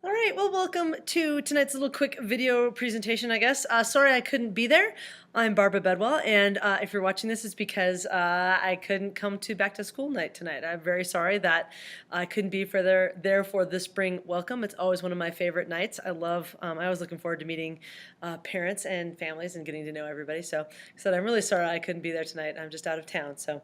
All right, well, welcome to tonight's little quick video presentation, I guess. Sorry I couldn't be there. I'm Barbara Bedwell, and if you're watching this, it's because I couldn't come to back to school night tonight. I'm very sorry that I couldn't be there for the spring welcome. It's always one of my favorite nights. I was looking forward to meeting parents and families and getting to know everybody. So I'm really sorry I couldn't be there tonight. I'm just out of town, so.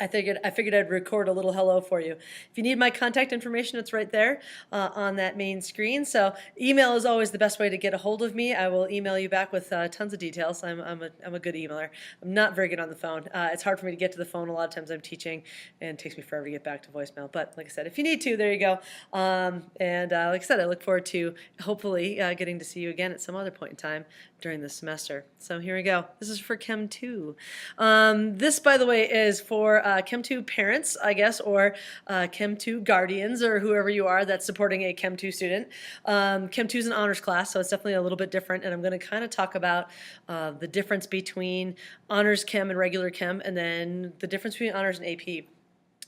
I figured I'd record a little hello for you. If you need my contact information, it's right there on that main screen. So email is always the best way to get a hold of me. I will email you back with tons of details. I'm a good emailer. I'm not very good on the phone. It's hard for me to get to the phone. A lot of times I'm teaching, and it takes me forever to get back to voicemail. But like I said, if you need to, there you go. Like I said, I look forward to hopefully getting to see you again at some other point in time during this semester. So here we go. This is for Chem 2. This, by the way, is for Chem 2 parents, I guess, or Chem 2 guardians, or whoever you are that's supporting a Chem 2 student. Chem 2 is an honors class, so it's definitely a little bit different, and I'm going to kind of talk about the difference between honors Chem and regular Chem, and then the difference between honors and AP.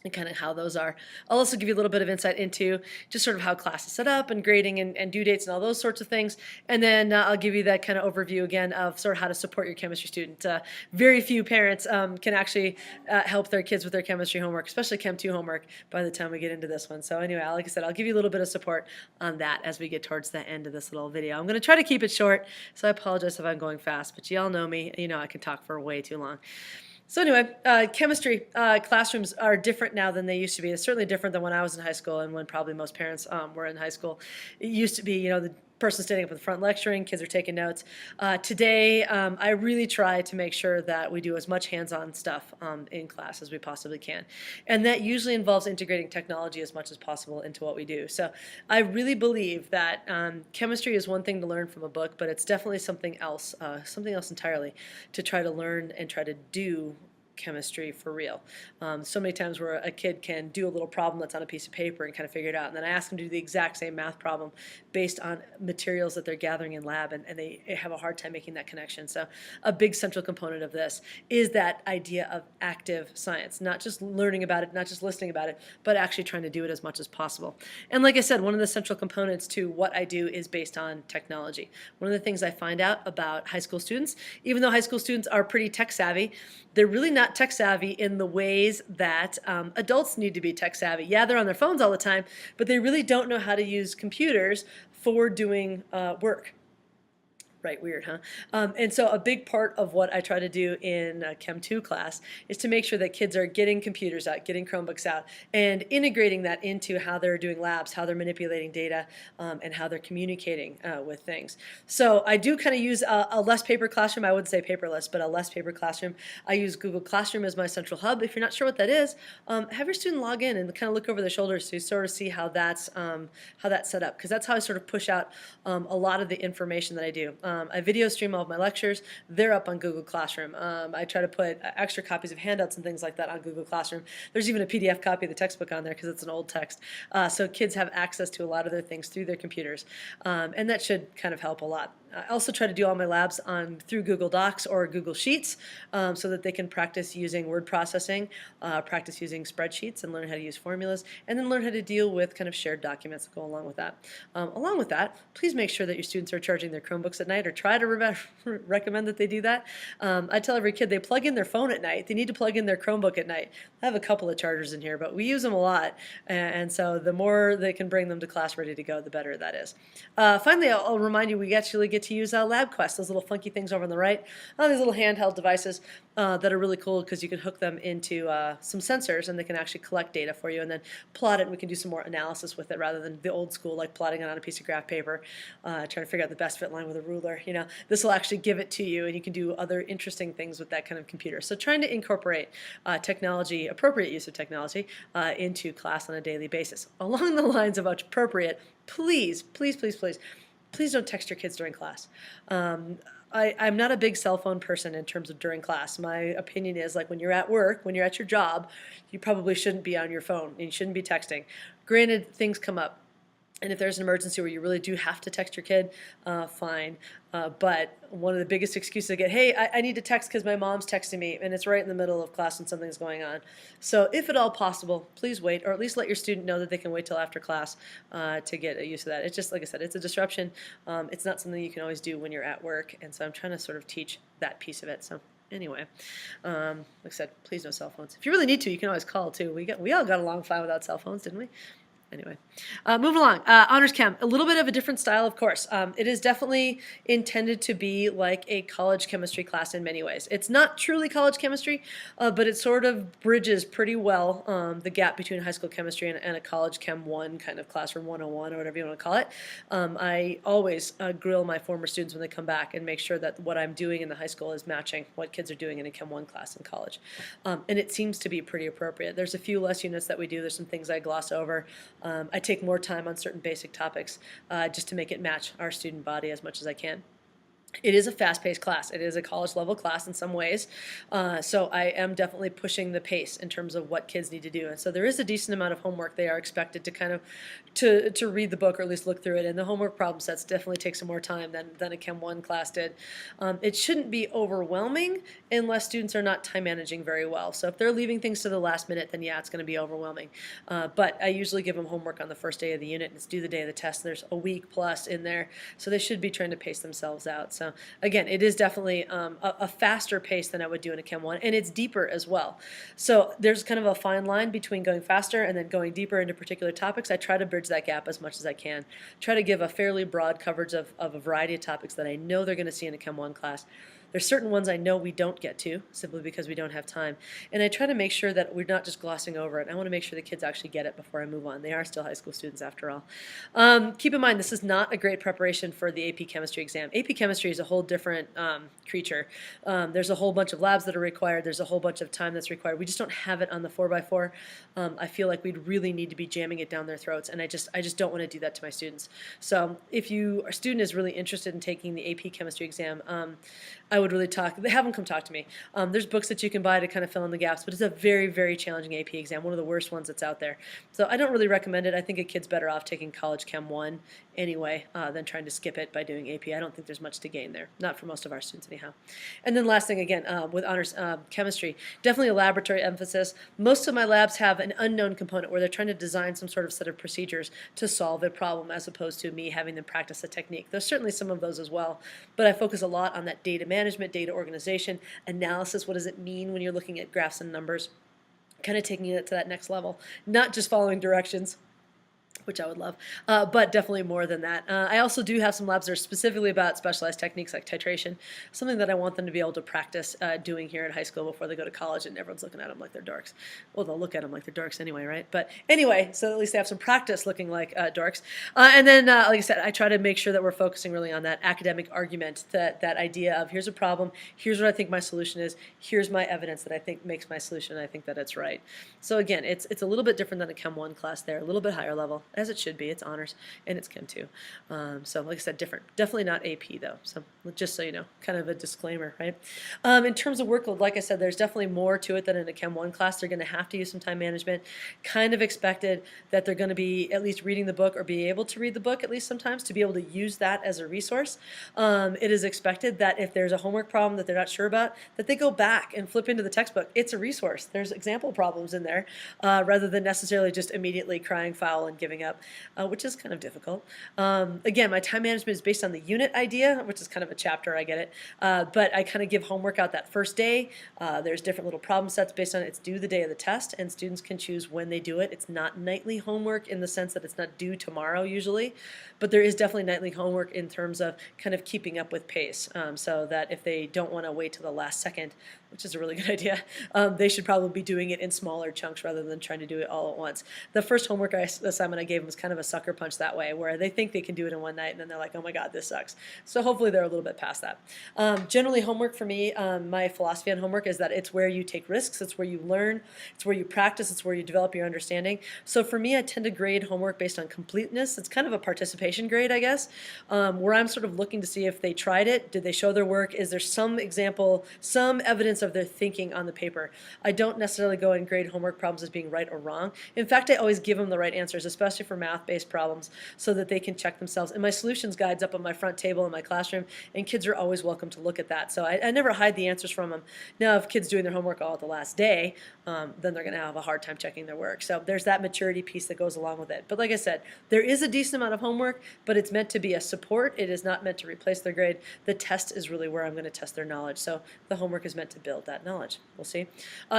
And kind of how those are. I'll also give you a little bit of insight into just sort of how class is set up and grading and due dates and all those sorts of things. And then I'll give you that kind of overview again of sort of how to support your chemistry student. Very few parents can actually help their kids with their chemistry homework, especially Chem 2 homework, by the time we get into this one. So anyway, like I said, I'll give you a little bit of support on that as we get towards the end of this little video. I'm going to try to keep it short, so I apologize if I'm going fast, but y'all know me. You know I can talk for way too long. So anyway, chemistry classrooms are different now than they used to be. It's certainly different than when I was in high school and when probably most parents were in high school. It used to be, the person standing up in the front lecturing, kids are taking notes. Today, I really try to make sure that we do as much hands-on stuff in class as we possibly can. And that usually involves integrating technology as much as possible into what we do. So I really believe that chemistry is one thing to learn from a book, but it's definitely something else entirely to try to learn and try to do chemistry for real. So many times where a kid can do a little problem that's on a piece of paper and kind of figure it out, and then I ask them to do the exact same math problem based on materials that they're gathering in lab, and they have a hard time making that connection. So a big central component of this is that idea of active science, not just learning about it, not just listening about it, but actually trying to do it as much as possible. And like I said, one of the central components to what I do is based on technology. One of the things I find out about high school students, even though high school students are pretty tech savvy, they're really not tech savvy in the ways that adults need to be tech savvy. Yeah, they're on their phones all the time, but they really don't know how to use computers for doing work. Right, weird, huh? And so a big part of what I try to do in Chem 2 class is to make sure that kids are getting computers out, getting Chromebooks out, and integrating that into how they're doing labs, how they're manipulating data, and how they're communicating with things. So I do kind of use a less paper classroom. I wouldn't say paperless, but a less paper classroom. I use Google Classroom as my central hub. If you're not sure what that is, have your student log in and kind of look over their shoulders to sort of see how that's set up, because that's how I sort of push out a lot of the information that I do. I video stream all of my lectures. They're up on Google Classroom. I try to put extra copies of handouts and things like that on Google Classroom. There's even a PDF copy of the textbook on there because it's an old text. So kids have access to a lot of their things through their computers. And that should kind of help a lot. I also try to do all my labs through Google Docs or Google Sheets so that they can practice using word processing, practice using spreadsheets and learn how to use formulas, and then learn how to deal with kind of shared documents that go along with that. Along with that, please make sure that your students are charging their Chromebooks at night, or try to recommend that they do that. I tell every kid they plug in their phone at night. They need to plug in their Chromebook at night. I have a couple of chargers in here, but we use them a lot, and so the more they can bring them to class ready to go, the better that is. Finally, I'll remind you we actually get to use LabQuest, those little funky things over on the right. These little handheld devices that are really cool because you can hook them into some sensors and they can actually collect data for you and then plot it, and we can do some more analysis with it rather than the old school like plotting it on a piece of graph paper, trying to figure out the best fit line with a ruler. This will actually give it to you, and you can do other interesting things with that kind of computer. So trying to incorporate technology, appropriate use of technology into class on a daily basis. Along the lines of appropriate, please, please, please, please, please don't text your kids during class. I'm not a big cell phone person in terms of during class. My opinion is, like, when you're at work, when you're at your job, you probably shouldn't be on your phone and you shouldn't be texting. Granted, things come up. And if there's an emergency where you really do have to text your kid, fine. But one of the biggest excuses I get, hey, I need to text because my mom's texting me, and it's right in the middle of class and something's going on. So if at all possible, please wait, or at least let your student know that they can wait till after class to get a use of that. It's just, like I said, it's a disruption. It's not something you can always do when you're at work, and so I'm trying to sort of teach that piece of it. So anyway, like I said, please no cell phones. If you really need to, you can always call too. We all got along fine without cell phones, didn't we? Anyway, moving along. Honors Chem, a little bit of a different style, of course. It is definitely intended to be like a college chemistry class in many ways. It's not truly college chemistry, but it sort of bridges pretty well the gap between high school chemistry and a college Chem 1 kind of classroom 101 or whatever you want to call it. I always grill my former students when they come back and make sure that what I'm doing in the high school is matching what kids are doing in a Chem 1 class in college. And it seems to be pretty appropriate. There's a few less units that we do. There's some things I gloss over. I take more time on certain basic topics just to make it match our student body as much as I can. It is a fast-paced class. It is a college-level class in some ways, so I am definitely pushing the pace in terms of what kids need to do. And so there is a decent amount of homework. They are expected to kind of to read the book or at least look through it. And the homework problem sets definitely take some more time than a Chem 1 class did. It shouldn't be overwhelming unless students are not time managing very well. So if they're leaving things to the last minute, then yeah, it's going to be overwhelming. But I usually give them homework on the first day of the unit. It's due the day of the test. There's a week plus in there, so they should be trying to pace themselves out. So again, it is definitely a faster pace than I would do in a Chem 1, and it's deeper as well. So there's kind of a fine line between going faster and then going deeper into particular topics. I try to bridge that gap as much as I can. Try to give a fairly broad coverage of a variety of topics that I know they're going to see in a Chem 1 class. There's certain ones I know we don't get to simply because we don't have time. And I try to make sure that we're not just glossing over it. I want to make sure the kids actually get it before I move on. They are still high school students after all. Keep in mind, this is not a great preparation for the AP Chemistry exam. AP Chemistry is a whole different creature. There's a whole bunch of labs that are required. There's a whole bunch of time that's required. We just don't have it on the 4x4. I feel like we'd really need to be jamming it down their throats, and I just don't want to do that to my students. So if your student is really interested in taking the AP Chemistry exam, I would really have them come talk to me. There's books that you can buy to kind of fill in the gaps, but it's a very, very challenging AP exam, one of the worst ones that's out there. So I don't really recommend it. I think a kid's better off taking College Chem 1 anyway than trying to skip it by doing AP. I don't think there's much to gain there, not for most of our students anyhow. And then last thing, again, with honors chemistry, definitely a laboratory emphasis. Most of my labs have an unknown component where they're trying to design some sort of set of procedures to solve a problem as opposed to me having them practice a technique. There's certainly some of those as well, but I focus a lot on that data management, data organization, analysis. What does it mean when you're looking at graphs and numbers? Kind of taking it to that next level, not just following directions, which I would love, but definitely more than that. I also do have some labs that are specifically about specialized techniques like titration, something that I want them to be able to practice doing here in high school before they go to college and everyone's looking at them like they're dorks. Well, they'll look at them like they're dorks anyway, right? But anyway, so at least they have some practice looking like dorks. And then, like I said, I try to make sure that we're focusing really on that academic argument, that idea of here's a problem, here's what I think my solution is, here's my evidence that I think makes my solution, and I think that it's right. So again, it's a little bit different than a Chem 1 class there, a little bit higher level, as it should be. It's honors and it's Chem 2. So like I said, different. Definitely not AP though. So just so you know, kind of a disclaimer, right? In terms of workload, like I said, there's definitely more to it than in a Chem 1 class. They're going to have to use some time management. Kind of expected that they're going to be at least reading the book or be able to read the book at least sometimes to be able to use that as a resource. It is expected that if there's a homework problem that they're not sure about, that they go back and flip into the textbook. It's a resource. There's example problems in there rather than necessarily just immediately crying foul and giving up. Which is kind of difficult. Again, my time management is based on the unit idea, which is kind of a chapter, I get it. But I kind of give homework out that first day. There's different little problem sets based on it. It's due the day of the test, and students can choose when they do it. It's not nightly homework in the sense that it's not due tomorrow usually, but there is definitely nightly homework in terms of kind of keeping up with pace, so that if they don't want to wait till the last second, which is a really good idea, they should probably be doing it in smaller chunks rather than trying to do it all at once. The first homework assignment I gave them was kind of a sucker punch that way, where they think they can do it in one night and then they're like, oh my god, this sucks. So hopefully they're a little bit past that. Generally homework for me, my philosophy on homework is that it's where you take risks, it's where you learn, it's where you practice, it's where you develop your understanding. So for me, I tend to grade homework based on completeness. It's kind of a participation grade, I guess, where I'm sort of looking to see if they tried it, did they show their work, is there some example, some evidence of their thinking on the paper. I don't necessarily go and grade homework problems as being right or wrong. In fact, I always give them the right answers, especially especially for math-based problems, so that they can check themselves. And my solutions guide's up on my front table in my classroom, and kids are always welcome to look at that. So I never hide the answers from them. Now, if kids doing their homework all at the last day, then they're going to have a hard time checking their work. So there's that maturity piece that goes along with it. But like I said, there is a decent amount of homework, but it's meant to be a support. It is not meant to replace their grade. The test is really where I'm going to test their knowledge. So the homework is meant to build that knowledge. We'll see.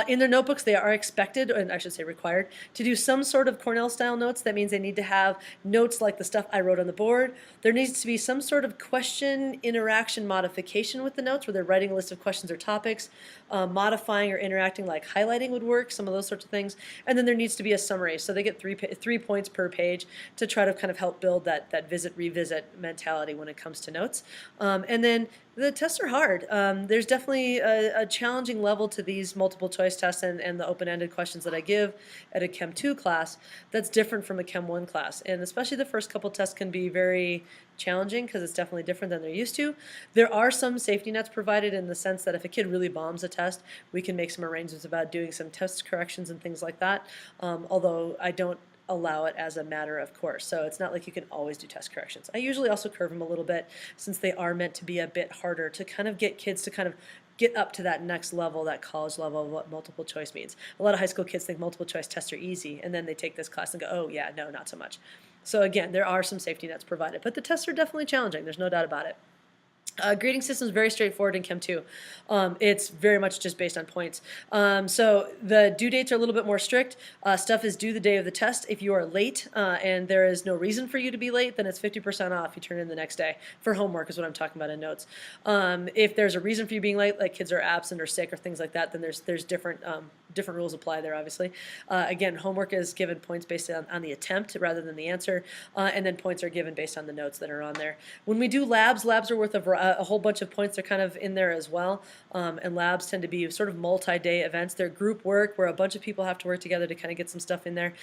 In their notebooks, they are expected, and I should say required, to do some sort of Cornell-style notes. That means they need to have notes like the stuff I wrote on the board. There needs to be some sort of question, interaction, modification with the notes, where they're writing a list of questions or topics, modifying or interacting, like highlighting would work, some of those sorts of things. And then there needs to be a summary. So they get 3 points per page to try to kind of help build that visit-revisit mentality when it comes to notes. And then the tests are hard. There's definitely a challenging level to these multiple choice tests and the open-ended questions that I give at a Chem 2 class that's different from a Chem 1 class. And especially the first couple tests can be very challenging because it's definitely different than they're used to. There are some safety nets provided in the sense that if a kid really bombs a test, we can make some arrangements about doing some test corrections and things like that, although I don't allow it as a matter of course. So it's not like you can always do test corrections. I usually also curve them a little bit since they are meant to be a bit harder to kind of get kids to kind of get up to that next level, that college level of what multiple choice means. A lot of high school kids think multiple choice tests are easy, and then they take this class and go, oh yeah, no, not so much. So again, there are some safety nets provided, but the tests are definitely challenging. There's no doubt about it. Grading system is very straightforward in Chem 2. It's very much just based on points. So the due dates are a little bit more strict. Stuff is due the day of the test. If you are late and there is no reason for you to be late, then it's 50% off. You turn in the next day. For homework is what I'm talking about in notes. If there's a reason for you being late, like kids are absent or sick or things like that, then there's different rules apply there, obviously. Again, homework is given points based on the attempt rather than the answer, and then points are given based on the notes that are on there. When we do labs are worth a whole bunch of points. They're kind of in there as well, and labs tend to be sort of multi-day events. They're group work where a bunch of people have to work together to kind of get some stuff in there.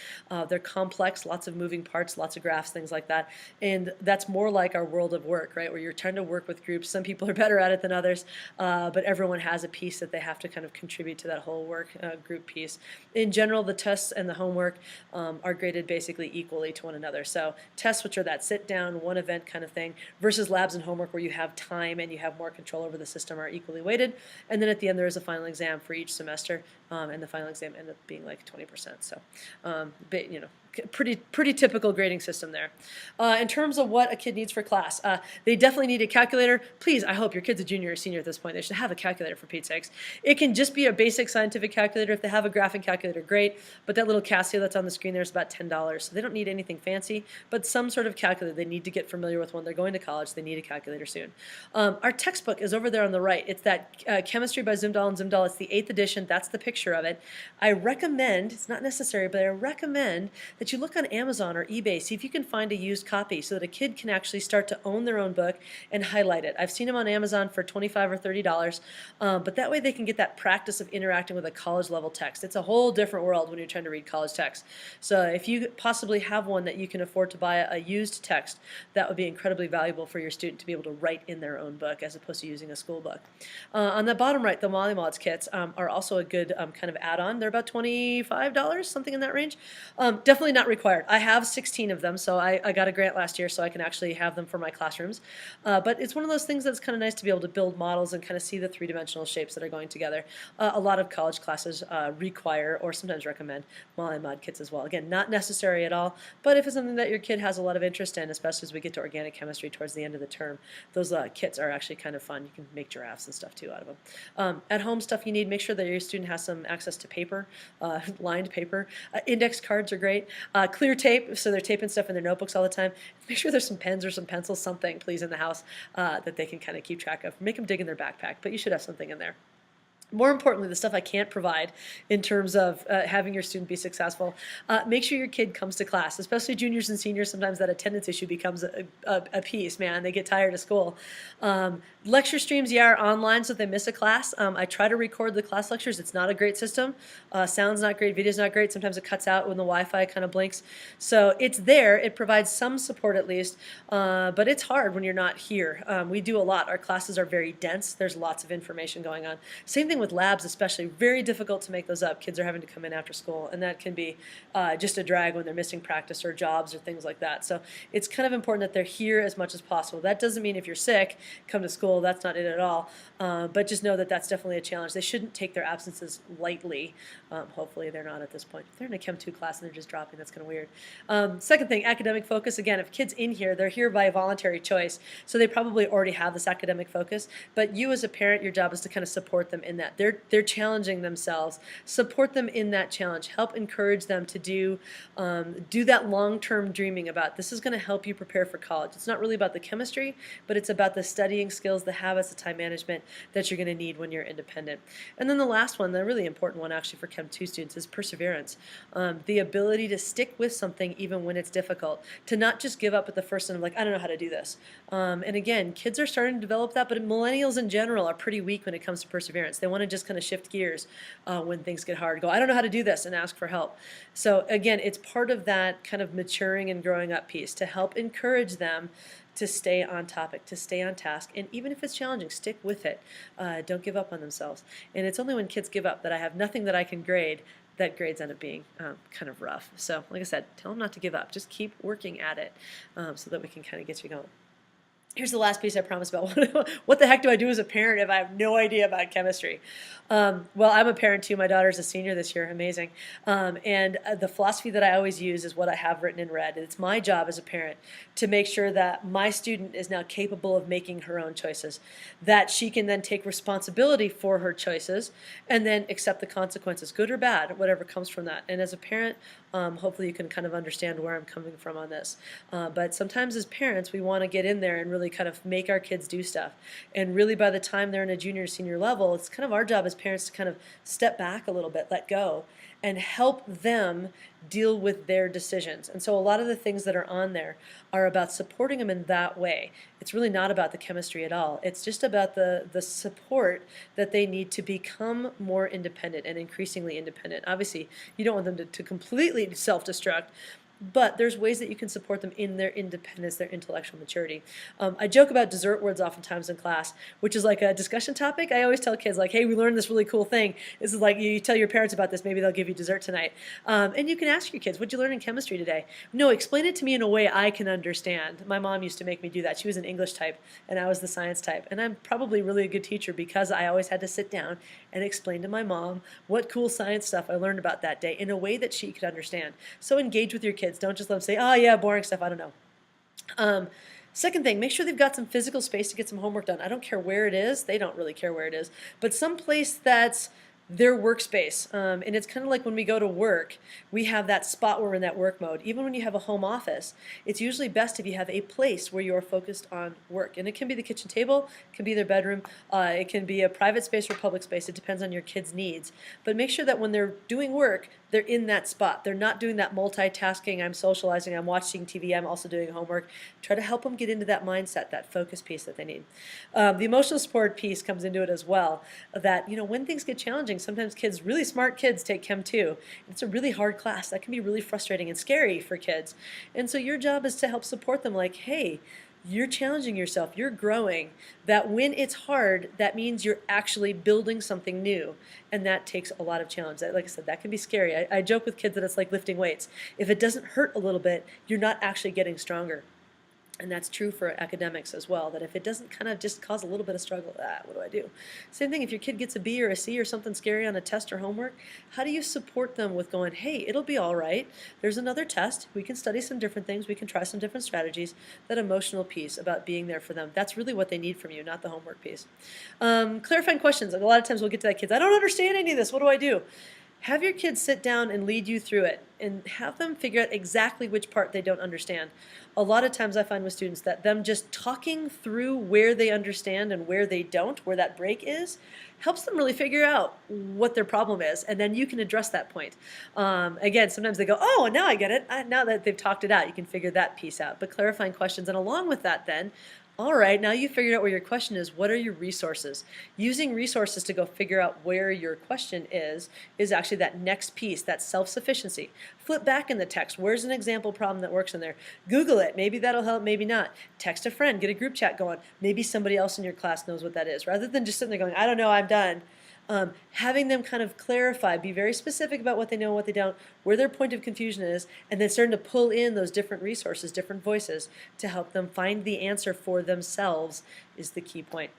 They're complex, lots of moving parts, lots of graphs, things like that, and that's more like our world of work, right, where you're trying to work with groups. Some people are better at it than others, but everyone has a piece that they have to kind of contribute to that whole work group piece. In general, the tests and the homework are graded basically equally to one another. So tests, which are that sit down, one event kind of thing, versus labs and homework where you have time and you have more control over the system, are equally weighted. And then at the end there is a final exam for each semester, and the final exam ended up being like 20%. So, but, you know, pretty typical grading system there. In terms of what a kid needs for class, they definitely need a calculator. Please, I hope your kid's a junior or senior at this point. They should have a calculator, for Pete's sakes. It can just be a basic scientific calculator. If they have a graphing calculator, great. But that little Casio that's on the screen there is about $10. So they don't need anything fancy, but some sort of calculator they need to get familiar with when they're going to college. They need a calculator soon. Our textbook is over there on the right. It's that Chemistry by Zimdahl and Zimdahl. It's the 8th edition. That's the picture of it. I recommend, it's not necessary, but I recommend that you look on Amazon or eBay, see if you can find a used copy so that a kid can actually start to own their own book and highlight it. I've seen them on Amazon for $25 or $30, but that way they can get that practice of interacting with a college level text. It's a whole different world when you're trying to read college text. So if you possibly have one that you can afford to buy a used text, that would be incredibly valuable for your student to be able to write in their own book as opposed to using a school book. On the bottom right, the Molly Mods kits are also a good kind of add-on. They're about $25, something in that range. Definitely not required. I have 16 of them, so I got a grant last year so I can actually have them for my classrooms. But it's one of those things that's kind of nice to be able to build models and kind of see the three-dimensional shapes that are going together. A lot of college classes require or sometimes recommend Molly Mod kits as well. Again, not necessary at all, but if it's something that your kid has a lot of interest in, especially as we get to organic chemistry towards the end of the term, those kits are actually kind of fun. You can make giraffes and stuff too out of them. At home stuff you need, make sure that your student has some access to paper, lined paper. Index cards are great. Clear tape, so they're taping stuff in their notebooks all the time. Make sure there's some pens or some pencils, something, please, in the house that they can kind of keep track of. Make them dig in their backpack, but you should have something in there. More importantly, the stuff I can't provide in terms of having your student be successful, make sure your kid comes to class, especially juniors and seniors. Sometimes that attendance issue becomes a piece, man. They get tired of school. Lecture streams, yeah, are online, so if they miss a class, I try to record the class lectures. It's not a great system. Sound's not great, video's not great. Sometimes it cuts out when the Wi-Fi kind of blinks. So it's there. It provides some support at least, but it's hard when you're not here. We do a lot. Our classes are very dense. There's lots of information going on. Same thing thing with labs especially, very difficult to make those up. Kids are having to come in after school, and that can be just a drag when they're missing practice or jobs or things like that. So it's kind of important that they're here as much as possible. That doesn't mean if you're sick, come to school. That's not it at all. But just know that that's definitely a challenge. They shouldn't take their absences lightly. Hopefully they're not at this point. If they're in a Chem 2 class and they're just dropping, that's kind of weird. Second thing, academic focus. Again, if kids in here, they're here by voluntary choice, so they probably already have this academic focus. But you as a parent, your job is to kind of support them in that. They're challenging themselves. Support them in that challenge. Help encourage them to do that long-term dreaming about this is going to help you prepare for college. It's not really about the chemistry, but it's about the studying skills, the habits, the time management that you're going to need when you're independent. And then the last one, the really important one actually for Chem 2 students, is perseverance. The ability to stick with something even when it's difficult, to not just give up at the first and like, I don't know how to do this. And again, kids are starting to develop that, but millennials in general are pretty weak when it comes to perseverance. They want to just kind of shift gears when things get hard, go, I don't know how to do this, and ask for help. So again, it's part of that kind of maturing and growing up piece to help encourage them to stay on topic, to stay on task, and even if it's challenging, stick with it. Don't give up on themselves. And it's only when kids give up that I have nothing that I can grade that grades end up being kind of rough. So like I said, tell them not to give up. Just keep working at it so that we can kind of get you going. Here's the last piece I promised about. What the heck do I do as a parent if I have no idea about chemistry? Well, I'm a parent too. My daughter's a senior this year. Amazing. And the philosophy that I always use is what I have written in red. It's my job as a parent to make sure that my student is now capable of making her own choices, that she can then take responsibility for her choices and then accept the consequences, good or bad, whatever comes from that. And as a parent, hopefully you can kind of understand where I'm coming from on this. But sometimes as parents, we want to get in there and really kind of make our kids do stuff. And really by the time they're in a junior or senior level, it's kind of our job as parents to kind of step back a little bit, let go, and help them deal with their decisions. And so a lot of the things that are on there are about supporting them in that way. It's really not about the chemistry at all. It's just about the support that they need to become more independent and increasingly independent. Obviously, you don't want them to completely self-destruct, but there's ways that you can support them in their independence, their intellectual maturity. I joke about dessert words oftentimes in class, which is like a discussion topic. I always tell kids, like, hey, we learned this really cool thing. This is like, you tell your parents about this, maybe they'll give you dessert tonight. And you can ask your kids, what'd you learn in chemistry today? No, explain it to me in a way I can understand. My mom used to make me do that. She was an English type, and I was the science type. And I'm probably really a good teacher because I always had to sit down and explain to my mom what cool science stuff I learned about that day in a way that she could understand. So engage with your kids. Don't just let them say, oh yeah, boring stuff, I don't know. Second thing, make sure they've got some physical space to get some homework done. I don't care where it is. They don't really care where it is. But some place that's their workspace. And it's kind of like when we go to work, we have that spot where we're in that work mode. Even when you have a home office, it's usually best if you have a place where you're focused on work. And it can be the kitchen table, it can be their bedroom, it can be a private space or public space. It depends on your kids' needs. But make sure that when they're doing work, they're in that spot. They're not doing that multitasking, I'm socializing, I'm watching TV, I'm also doing homework. Try to help them get into that mindset, that focus piece that they need. The emotional support piece comes into it as well, that, you know, when things get challenging, sometimes kids, really smart kids, take Chem 2. It's a really hard class. That can be really frustrating and scary for kids. And so your job is to help support them, like, hey, you're challenging yourself, you're growing, that when it's hard, that means you're actually building something new, and that takes a lot of challenge. Like I said, that can be scary. I joke with kids that it's like lifting weights. If it doesn't hurt a little bit, you're not actually getting stronger. And that's true for academics as well, that if it doesn't kind of just cause a little bit of struggle, what do I do? Same thing, if your kid gets a B or a C or something scary on a test or homework, how do you support them with going, hey, it'll be all right. There's another test. We can study some different things. We can try some different strategies. That emotional piece about being there for them, that's really what they need from you, not the homework piece. Clarifying questions. Like a lot of times we'll get to that, kids, I don't understand any of this. What do I do? Have your kids sit down and lead you through it and have them figure out exactly which part they don't understand. A lot of times I find with students that them just talking through where they understand and where they don't, where that break is, helps them really figure out what their problem is, and then you can address that point. Again, sometimes they go, oh, now I get it. Now that they've talked it out, you can figure that piece out. But clarifying questions, and along with that then, all right, now you figured out where your question is. What are your resources? Using resources to go figure out where your question is actually that next piece, that self-sufficiency. Flip back in the text. Where's an example problem that works in there? Google it. Maybe that'll help, maybe not. Text a friend. Get a group chat going. Maybe somebody else in your class knows what that is. Rather than just sitting there going, I don't know, I'm done. Having them kind of clarify, be very specific about what they know and what they don't, where their point of confusion is, and then starting to pull in those different resources, different voices to help them find the answer for themselves is the key point.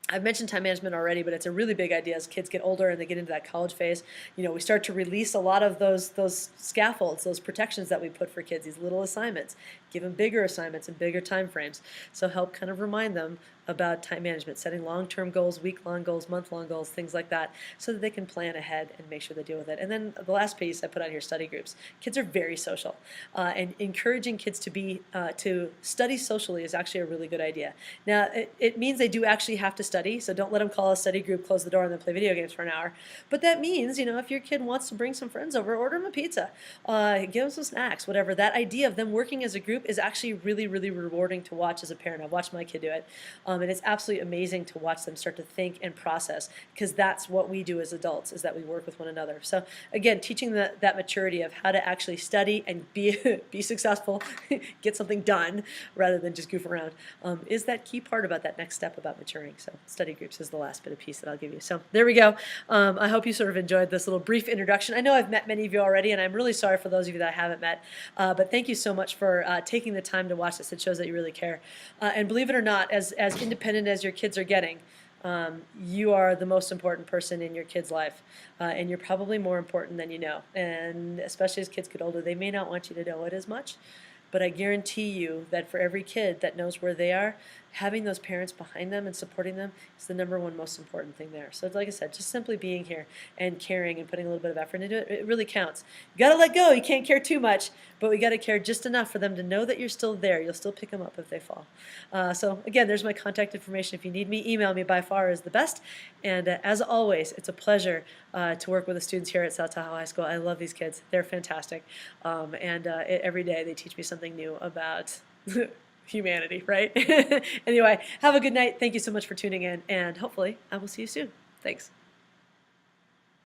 I've mentioned time management already, but it's a really big idea as kids get older and they get into that college phase. We start to release a lot of those scaffolds, those protections that we put for kids, these little assignments, give them bigger assignments and bigger time frames. So help kind of remind them about time management, setting long-term goals, week-long goals, month-long goals, things like that, so that they can plan ahead and make sure they deal with it. And then the last piece I put on here, study groups. Kids are very social, and encouraging kids to study socially is actually a really good idea. Now, it means they do actually have to study, so don't let them call a study group, close the door, and then play video games for an hour. But that means, if your kid wants to bring some friends over, order them a pizza, give them some snacks, whatever. That idea of them working as a group is actually really, really rewarding to watch as a parent. I've watched my kid do it. And it's absolutely amazing to watch them start to think and process, because that's what we do as adults, is that we work with one another. So again, teaching that maturity of how to actually study and be successful, get something done rather than just goof around, is that key part about that next step about maturing. So study groups is the last bit of piece that I'll give you. So there we go. I hope you sort of enjoyed this little brief introduction. I know I've met many of you already, and I'm really sorry for those of you that I haven't met, but thank you so much for taking the time to watch this. It shows that you really care. And believe it or not, as independent as your kids are getting, you are the most important person in your kid's life, and you're probably more important than you know. And especially as kids get older, they may not want you to know it as much, but I guarantee you that for every kid that knows where they are, having those parents behind them and supporting them is the #1 most important thing there. So like I said, just simply being here and caring and putting a little bit of effort into it, it really counts. You got to let go. You can't care too much, but we got to care just enough for them to know that you're still there. You'll still pick them up if they fall. So again, there's my contact information. If you need me, email me. By far is the best. And as always, it's a pleasure to work with the students here at South Tahoe High School. I love these kids. They're fantastic. Every day they teach me something new about humanity, right? Anyway, have a good night. Thank you so much for tuning in, and hopefully I will see you soon. Thanks.